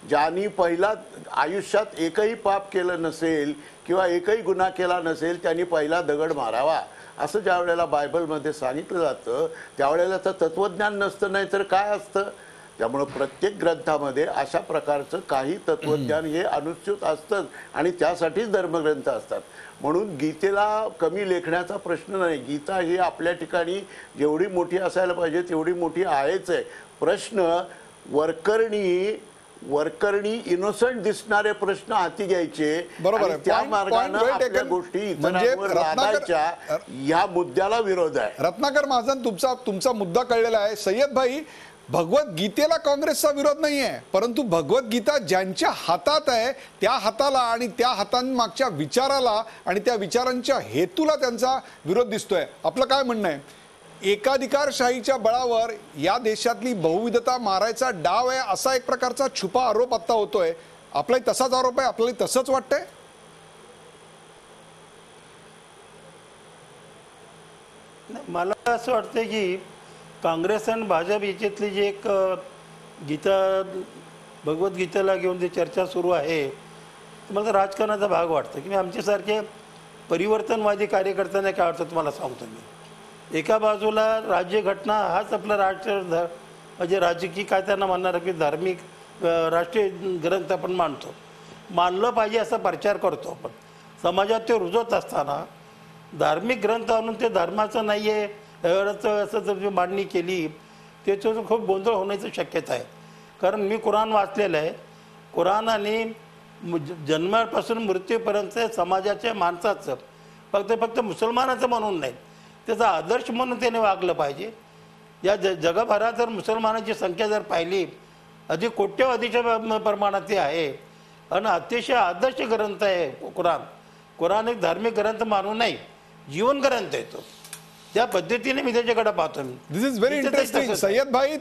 ज्यांनी पहिला आयुष्यात एकही पाप केलं नसेल किंवा एकही गुन्हा केला नसेल त्यांनी पहिला दगड मारावा असं ज्या वेळेला बायबलमध्ये सांगितलं जातं त्यावेळेला तर तत्वज्ञान नसतं, नाही तर काय असतं? त्यामुळे प्रत्येक ग्रंथामध्ये अशा प्रकारचं काही तत्वज्ञान हे अनुच्युत असतं आणि त्यासाठीच धर्मग्रंथ असतात। म्हणून गीतेला कमी लेखण्याचा प्रश्न नाही। गीता ही आपल्या ठिकाणी जेवढी मोठी असायला पाहिजे तेवढी मोठी आहेच आहे। प्रश्न वरकरणी इनोसंट दिसणारे प्रश्न हाती घ्यायचे, बरोबर आहे, त्या मार्गाने आपल्या गोष्टी इतरांवर लादायच्या, या मुद्द्याला विरोध आहे। रत्नाकर महाजन तुमचा मुद्दा कळलेला आहे। सय्यद भाई, भगवद्गीतेला काँग्रेसचा विरोध नाही आहे, परंतु भगवद्गीता ज्यांच्या हातात आहे त्या हाताला आणि त्या हातांमागच्या विचाराला आणि त्या विचारांच्या हेतूला त्यांचा विरोध दिसतोय। आपलं काय म्हणणं आहे? एकाधिकारशाहीच्या बळावर या देशातली बहुविधता मारायचा डाव आहे असा एक प्रकारचा छुपा आरोप आता होतोय। आपलाही तसाच आरोप आहे? आपल्याला तसंच वाटतंय? मला असं वाटतं की काँग्रेस आणि भाजप याच्यातली जी एक भगवद्गीतेला घेऊन जी चर्चा सुरू आहे मला राजकारणाचा भाग वाटतं की आमच्यासारखे परिवर्तनवादी कार्यकर्त्यांना काय वाटतं तुम्हाला सांगतो मी। एका बाजूला राज्यघटना हाच आपला म्हणजे राजकीय काय त्यांना म्हणणार की धार्मिक राष्ट्रीय ग्रंथ आपण मानलं पाहिजे असा प्रचार करतो आपण, समाजात ते रुजवत असताना धार्मिक ग्रंथ आणून ते धर्माचं नाही आहे असं जर मांडणी केली त्याच्यावर खूप गोंधळ होण्याची शक्यता आहे। कारण मी कुराण वाचलेलं आहे, कुराणाने जन्मापासून मृत्यूपर्यंत समाजाच्या माणसाचं फक्त मुसलमानाचं म्हणून नाही त्याचा आदर्श म्हणून त्याने वागलं पाहिजे। या जगभरात जर मुसलमानांची संख्या जर पाहिली अधिक कोट्यवधीच्या प्रमाणात ती आहे आणि अतिशय आदर्श ग्रंथ आहे कुराण एक धार्मिक ग्रंथ मानू नाही, जीवन ग्रंथ आहे तो, त्या पद्धतीने मी त्याच्याकडे पाहतो। दिस इज व्हेरी इंटरेस्टिंग। सय्यद भाई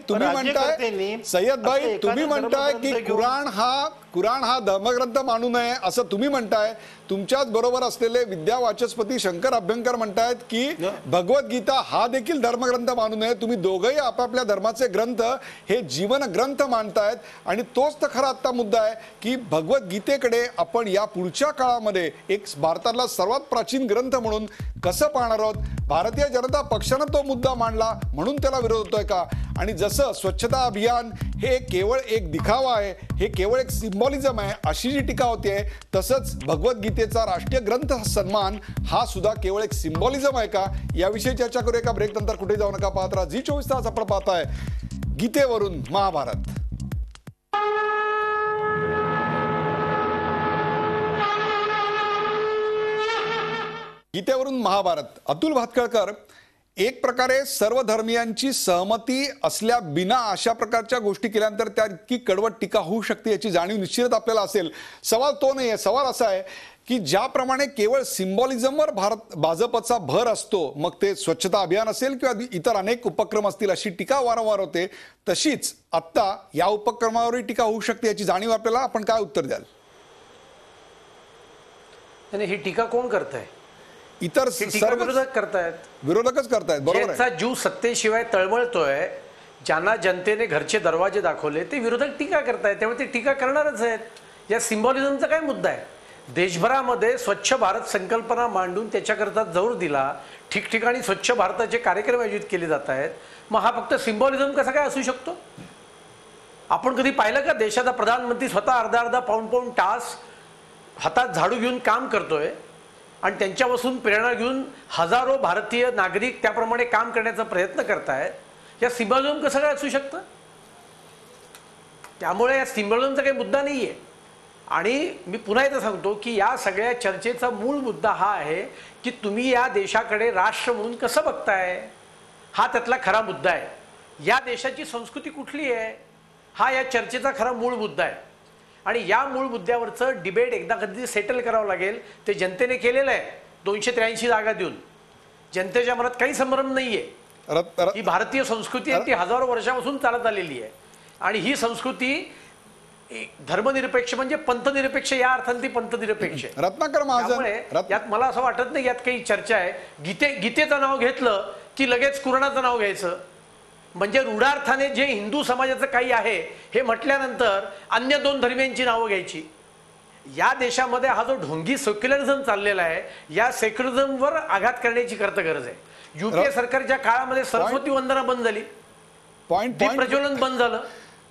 तुम्ही म्हणताय की कुराण हा कुराण हा धर्मग्रंथ मानू नये असं तुम्ही म्हणताय. तुमच्याच बरोबर असलेले विद्यावाचस्पती शंकर अभ्यंकर म्हणतायत की भगवद्गीता हा देखील धर्मग्रंथ मानू नये. तुम्ही दोघंही आपापल्या धर्माचे ग्रंथ हे जीवन ग्रंथ मानतायत आणि तोच तर खरा आत्ता मुद्दा आहे की भगवद्गीतेकडे आपण या पुढच्या काळामध्ये एक भारतातला सर्वात प्राचीन ग्रंथ म्हणून कसं पाहणार आहोत. भारतीय जनता पक्षानं तो मुद्दा मांडला म्हणून त्याला विरोध होतोय का. आणि जसं स्वच्छता अभियान हे केवळ एक दिखावा आहे, हे केवळ एक सिम्बॉलिझम आहे अशी जी टीका होते, तसंच भगवद्गीतेचा राष्ट्रीय ग्रंथ सन्मान हा सुद्धा केवळ एक सिम्बॉलिझम आहे का. याविषयी चर्चा करू. एका ब्रेक नंतर कुठे जाऊ नका, पाहत राहा झी 24 तास. आपण पाहताय गीतेवरून महाभारत. गीतेवरून महाभारत. अतुल भातखळकर, एक प्रकारे सर्व धर्मियांची सहमती असल्या बिना अशा प्रकारच्या गोष्टी केल्यानंतर त्या इतकी कडवट टीका होऊ शकते याची जाणीव निश्चितच आपल्याला असेल. सवाल तो नाही आहे. सवाल असा आहे की ज्याप्रमाणे केवळ सिम्बॉलिझमवर भाजपचा भर असतो, मग ते स्वच्छता अभियान असेल किंवा इतर अनेक उपक्रम असतील, अशी टीका वारंवार होते, तशीच आत्ता या उपक्रमावरही टीका होऊ शकते याची जाणीव आपल्याला. आपण काय उत्तर द्याल? ही टीका कोण करताय? इतर सर्व विरोधक करतायत. विरोधकच करतायत. बरोबर आहे. जीव सत्तेशिवाय तळमळतोय, ज्यांना जनतेने घरचे दरवाजे दाखवले ते विरोधक टीका करतायत, त्यामुळे ते टीका करणारच आहेत. या सिम्बॉलिझमचा काय मुद्दा आहे? देशभरामध्ये स्वच्छ भारत संकल्पना मांडून त्याच्याकरता जोर दिला, ठिकठिकाणी स्वच्छ भारताचे कार्यक्रम आयोजित केले जात आहेत. मग हा फक्त सिम्बॉलिझम कसा काय असू शकतो? आपण कधी पाहिलं का देशाचा प्रधानमंत्री स्वतः अर्धा पाऊण तास हातात झाडू घेऊन काम करतोय आणि त्यांच्यापासून प्रेरणा घेऊन हजारो भारतीय नागरिक त्याप्रमाणे काम करण्याचा प्रयत्न करतायत? या सिम्बॉलिझम कसं काय असू शकतं? त्यामुळे या सिम्बॉलिझमचा काही मुद्दा नाही आहे. आणि मी पुन्हा एकदा सांगतो की या सगळ्या चर्चेचा मूळ मुद्दा हा आहे की तुम्ही या देशाकडे राष्ट्र म्हणून कसं बघताय, हा त्यातला खरा मुद्दा आहे. या देशाची संस्कृती कुठली आहे हा या चर्चेचा खरा मूळ मुद्दा आहे. आणि या मूळ मुद्द्यावरचं डिबेट एकदा कधी सेटल करावं लागेल. ते जनतेने केलेलं आहे 283 जागा देऊन. जनतेच्या मनात काही संभ्रम नाहीये. ही भारतीय संस्कृती आहे, ती हजारो वर्षापासून चालत आलेली आहे. आणि ही संस्कृती धर्मनिरपेक्ष म्हणजे पंथनिरपेक्ष या अर्थाने ती पंथनिरपेक्ष आहे. रत्नाकर महाजन, यात मला असं वाटत नाही यात काही चर्चा आहे. गीतेचं नाव घेतलं की लगेच कुराणाचं नाव घ्यायचं, म्हणजे रूढार्थाने जे हिंदू समाजाचं काही आहे हे म्हटल्यानंतर अन्य दोन धर्मियांची नावं घ्यायची. या देशामध्ये हा जो ढोंगी सेक्युलरिझम चाललेला आहे, या सेक्युलरिझमवर आघात करण्याची गरज आहे. युपीए सरकारच्या काळामध्ये सरस्वती वंदना बंद झाली, दीपप्रज्वलन बंद झालं.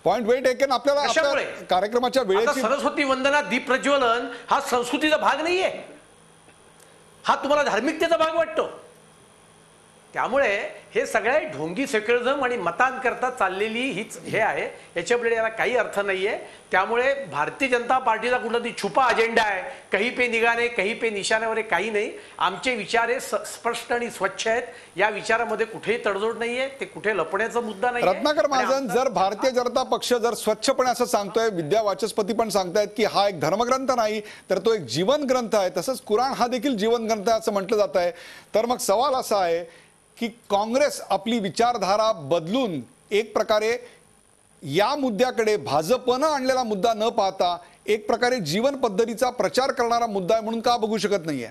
Point wait taken. आपल्याला कार्यक्रमाच्या वेळेची सरस्वती वंदना, दीपप्रज्वलन हा संस्कृतीचा भाग नाहीये, हा तुम्हाला धार्मिकतेचा भाग वाटतो. त्यामुळे हे सगळे ढोंगी सेक्युलरिझम आणि मतांकरता चाललेली हीच हे आहे. याच्यापुढे याला काही अर्थ नाहीये. त्यामुळे भारतीय जनता पार्टीचा कुठला तरी छुपा अजेंडा आहे, कहीं पे निगाने कहीं पे निशाण्यावर काही नाही. आमचे विचार हे स्पष्ट आणि स्वच्छ आहेत. या विचारामध्ये कुठेही तडजोड नाहीये, ते कुठे लपण्याचा मुद्दा नाही. रत्नाकर महाजन, जर भारतीय जनता पक्ष जर स्वच्छपणे असं सांगतोय, विद्यावाचस्पती पण सांगतायत की हा एक धर्मग्रंथ नाही तर तो एक जीवन ग्रंथ आहे, तसंच कुराण हा देखील जीवन ग्रंथ आहे असं म्हटलं जात आहे, तर मग सवाल असा आहे की काँग्रेस आपली विचारधारा बदलून एक प्रकारे या मुद्द्याकडे भाजपनं आणलेला मुद्दा न पाहता एक प्रकारे जीवन पद्धतीचा प्रचार करणारा मुद्दा आहे म्हणून का बघू शकत नाहीये?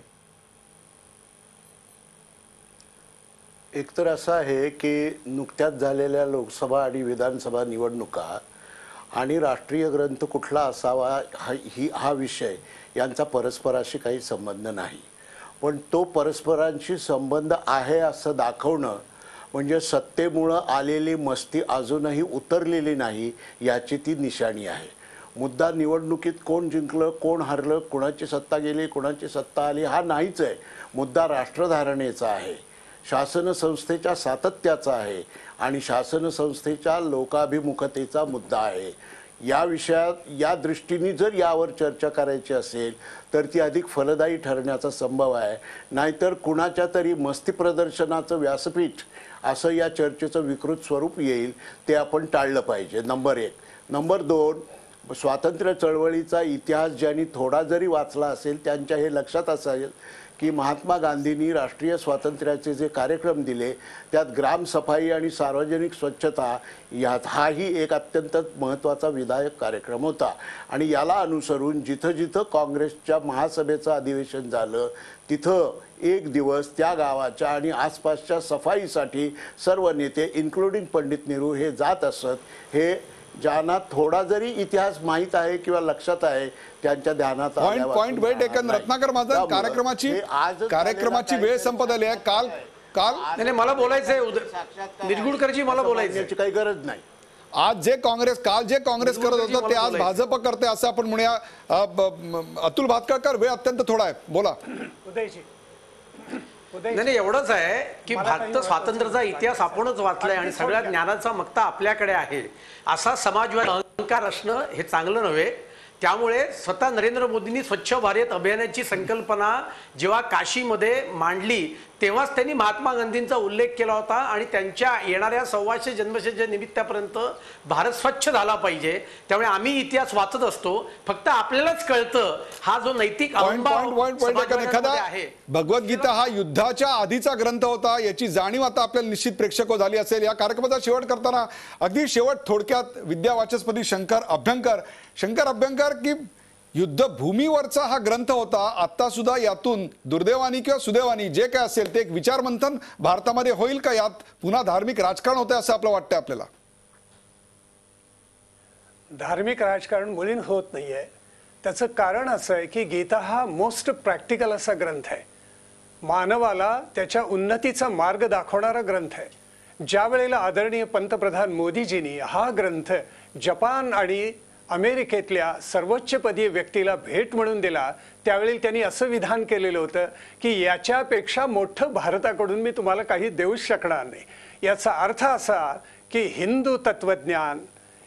एकतर असं आहे की नुकत्याच झालेल्या लोकसभा आणि विधानसभा निवडणुका आणि राष्ट्रीय ग्रंथ कुठला असावा हा विषय यांचा परस्पराशी काही संबंध नाही. पण तो परस्परांशी संबंध आहे असं दाखवणं म्हणजे सत्तेमुळं आलेली मस्ती अजूनही उतरलेली नाही याची ती निशाणी आहे. मुद्दा निवडणुकीत कोण जिंकलं, कोण हरलं, कुणाची सत्ता गेली, कुणाची सत्ता आली हा नाहीच आहे. मुद्दा राष्ट्रधारणेचा आहे, शासन संस्थेच्या सातत्याचा आहे आणि शासन संस्थेच्या लोकाभिमुखतेचा मुद्दा आहे. या विषयात या दृष्टीने जर यावर चर्चा करायची असेल तर ती अधिक फलदायी ठरण्याचा संभव आहे. नाहीतर कुणाच्या तरी मस्ती प्रदर्शनाचं व्यासपीठ असं या चर्चेचं विकृत स्वरूप येईल, ते आपण टाळलं पाहिजे. नंबर 1. नंबर 2, स्वातंत्र्य चळवळीचा इतिहास ज्यांनी थोडा जरी वाचला असेल त्यांच्या हे लक्षात असेल की महात्मा गांधींनी राष्ट्रीय स्वातंत्र्याचे जे कार्यक्रम दिले त्यात ग्रामसफाई आणि सार्वजनिक स्वच्छता यात हाही एक अत्यंत महत्त्वाचा विधायक कार्यक्रम होता. आणि याला अनुसरून जिथं जिथं काँग्रेसच्या महासभेचं अधिवेशन झालं तिथं एक दिवस त्या गावाच्या आणि आसपासच्या सफाईसाठी सर्व नेते इन्क्लुडिंग पंडित नेहरू हे जात असत. हे ज्यांना थोडा जरी इतिहास माहीत आहे किंवा लक्षात आहे त्यांच्या ध्यानात पॉइंट वेळ टेकन. रत्नाकर महाजन, कार्यक्रमाची वेळ संपत आली आहे. काल नाही मला बोलायचंय निरगुडकरजी, मला बोलायचं काही गरज नाही. आज जे काँग्रेस करत होतं ते आज भाजप करते असं आपण म्हणूया. अतुल भातखळकर, वेळ अत्यंत थोडा आहे, बोला. नाही एवढंच आहे की भारत स्वातंत्र्याचा इतिहास आपणच वाचलाय आणि सगळ्या ज्ञानाचा मक्ता आपल्याकडे आहे असा समाजवाद अहंकार असणं हे चांगलं नव्हे. त्यामुळे स्वतः नरेंद्र मोदींनी स्वच्छ भारत अभियानाची संकल्पना जेव्हा काशीमध्ये मांडली तेव्हाच त्यांनी महात्मा गांधींचा उल्लेख केला होता आणि त्यांच्या येणाऱ्या 125 जन्मशताब्दी निमित्तापर्यंत भारत स्वच्छ झाला पाहिजे. त्यामुळे आम्ही इतिहास वाचत असतो, फक्त आपल्यालाच कळतं हा जो नैतिक आहे. भगवद्गीता हा युद्धाच्या आधीचा ग्रंथ होता याची जाणीव आता आपल्याला निश्चित प्रेक्षक झाली असेल. या कार्यक्रमाचा शेवट करताना अगदी शेवट थोडक्यात विद्यावाचस्पती शंकर अभ्यंकर की युद्धभूमीवरचा हा ग्रंथ होता, आता सुद्धा यातून दुर्दैवानी किंवा सुदैवानी जे काय असेल ते एक विचारमंथन भारतामध्ये होईल का? यात पुन्हा धार्मिक राजकारण होतंय असं आपलं वाटतंय आपल्याला? धार्मिक राजकारण मुळीच होत नाहीये. त्याचं कारण असं आहे की गीता हा मोस्ट प्रॅक्टिकल असा ग्रंथ आहे. मानवाला त्याच्या उन्नतीचा मार्ग दाखवणारा ग्रंथ आहे. ज्या वेळेला आदरणीय पंतप्रधान मोदीजींनी हा ग्रंथ जपान आणि अमेरिकेतल्या सर्वोच्चपदीय व्यक्तीला भेट म्हणून दिला त्यावेळी त्यांनी असं विधान केलेलं होतं की याच्यापेक्षा मोठं भारताकडून मी तुम्हाला काही देऊच शकणार नाही. याचा अर्थ असा की हिंदू तत्वज्ञान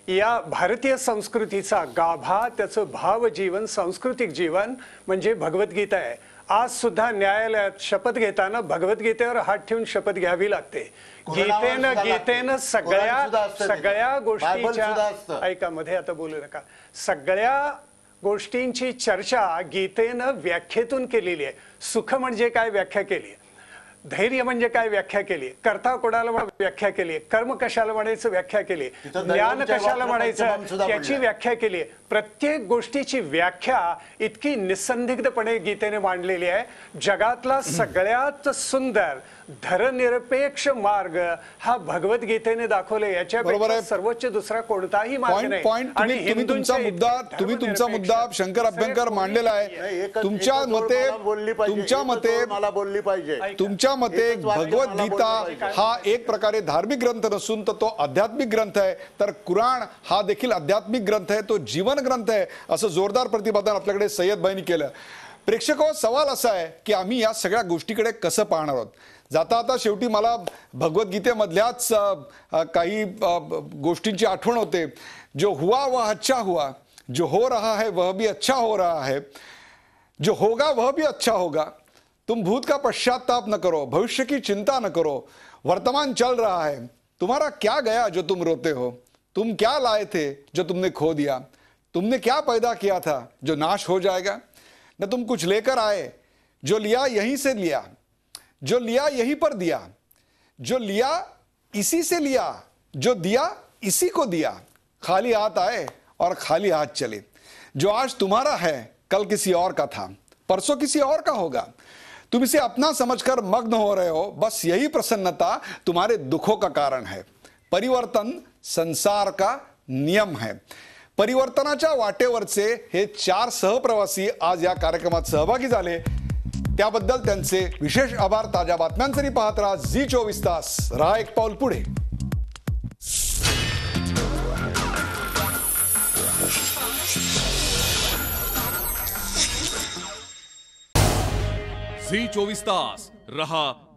या भारतीय संस्कृतीचा गाभा, त्याचं भावजीवन, सांस्कृतिक जीवन म्हणजे भगवद्गीता आहे. आज सुद्धा न्यायालयात शपथ घेताना भगवद्गीतेवर हात ठेवून शपथ घ्यावी लागते. गीतेनं सगळ्या गोष्टीच्या ऐका मध्ये आता बोलू नका. सगळ्या गोष्टींची चर्चा गीतेनं व्याख्येतून केलेली आहे. सुख म्हणजे काय व्याख्या केली, धैर्य म्हणजे काय व्याख्या केली, कर्ता कोणाला व्याख्या केली, कर्म कशाला म्हणायचं व्याख्या केली, ज्ञान कशाला म्हणायचं त्याची व्याख्या केली. प्रत्येक गोष्टीची व्याख्या इतकी निसंदिग्धपणे गीतेने मांडलेली आहे. जगातला सगळ्यात सुंदर धर्मनिरपेक्ष मार्ग हा भगवद्गीतेने दाखवले. याच्यापेक्षा सर्वोच्च दुसरा कोणताही मार्ग नाही. तुम्ही तुमचा मुद्दा शंकर अभ्यंकर मांडलेला आहे. तुमच्या मते भगवद्गीता हा एक प्रकारे धार्मिक ग्रंथ नसून तो आध्यात्मिक ग्रंथ आहे, तर कुराण हा देखील आध्यात्मिक ग्रंथ आहे, तो जीवन ग्रंथ आहे असं जोरदार प्रतिपादन आपल्याकडे सय्यद भाईंनी केलं. प्रेक्षको, सवाल असा आहे की आम्ही या सगळ्या गोष्टीकडे कसं पाहणार आहोत? जाता शेवटी मला भगवद्गीतेमधल्याच काही गोष्टींची आठवण होते. जो हुआ वह अच्छा हुआ, जो हो रहा है वह भी अच्छा हो रहा है, जो होगा वह भी अच्छा होगा, तुम भूत का पश्चाताप न करो, भविष्य की चिंता न करो, वर्तमान चल रहा है, तुम्हारा क्या गया जो तुम रोते हो, तुम क्या लाए थे जो तुमने खो दिया, तुमने क्या पैदा किया था जो नाश हो जाएगा, न तुम कुछ लेकर आए, जो लिया यहीं से लिया, जो लिया यहीं पर दिया, जो लिया इसी से लिया, जो दिया इसी को दिया, खाली हाथ आए और खाली हाथ चले, जो आज तुम्हारा है कल किसी और का था, परसों किसी और का होगा, तुम इसे अपना समझकर मग्न हो रहे हो, बस यही प्रसन्नता तुम्हारे दुखों का कारण है. परिवर्तन संसार का नियम है. परिवर्तनाच्या वाटेवरचे हे 4 सहप्रवासी आज या कार्यक्रमात सहभागी झाले, त्याबद्दल त्यांचे विशेष आभार. ताज्या बातम्यांसाठी पाहत राहा झी24 तास. राहा एक पाऊल पुढे. झी24 तास रहा